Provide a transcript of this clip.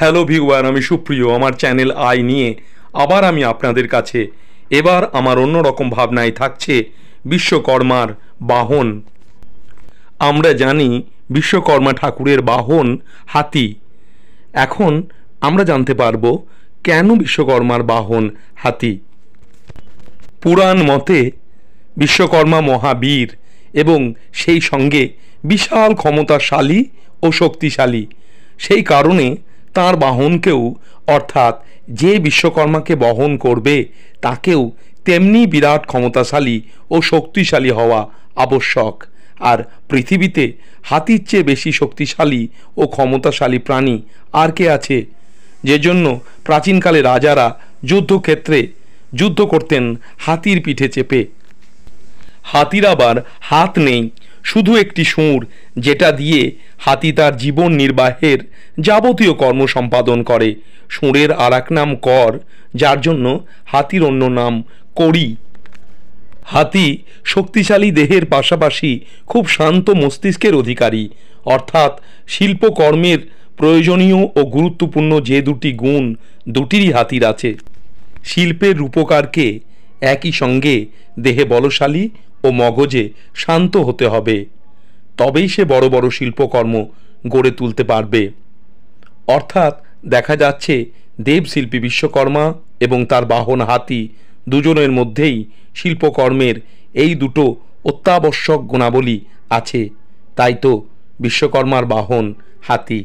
Hello viewer, আমি সুপ্রিয়। আমার চ্যানেল আই নিয়ে আবার আমি আপনাদের কাছে। এবার আমার অন্যরকম ভাবনায় থাকছে বিশ্বকর্মার বাহন। আমরা জানি বিশ্বকর্মা ঠাকুরের বাহন হাতি। এখন আমরা জানতে পারবো কেন বিশ্বকর্মার বাহন হাতি। পুরাণ মতে বিশ্বকর্মা মহাবীর এবং সেই সঙ্গে বিশাল ক্ষমতাশালী ও শক্তিশালী। সেই কারণে তার বাহনকেও, অর্থাৎ যে বিশ্বকর্মাকে বহন করবে তাকেও তেমনি বিরাট ক্ষমতাশালী ও শক্তিশালী হওয়া আবশ্যক। আর পৃথিবীতে হাতির চেয়ে বেশি শক্তিশালী ও ক্ষমতাশালী প্রাণী আর কে আছে? যে জন্য প্রাচীনকালে রাজারা যুদ্ধক্ষেত্রে যুদ্ধ করতেন হাতির পিঠে চেপে। হাতির আবার হাত নেই, শুধু একটি শুঁড়, যেটা দিয়ে হাতি তার জীবন নির্বাহের যাবতীয় কর্ম সম্পাদন করে। শুঁড়ের আর এক নাম কর, যার জন্য হাতির অন্য নাম কড়ি। হাতি শক্তিশালী দেহের পাশাপাশি খুব শান্ত মস্তিষ্কের অধিকারী, অর্থাৎ শিল্পকর্মের প্রয়োজনীয় ও গুরুত্বপূর্ণ যে দুটি গুণ, দুটিরই হাতির আছে। শিল্পের রূপকারকে একই সঙ্গে দেহে বলশালী ও মগজে শান্ত হতে হবে, তবেই সে বড় বড় শিল্পকর্ম গড়ে তুলতে পারবে। অর্থাৎ দেখা যাচ্ছে দেবশিল্পী বিশ্বকর্মা এবং তার বাহন হাতি দুজনের মধ্যেই শিল্পকর্মের এই দুটো অত্যাবশ্যক গুণাবলী আছে। তাই তো বিশ্বকর্মার বাহন হাতি।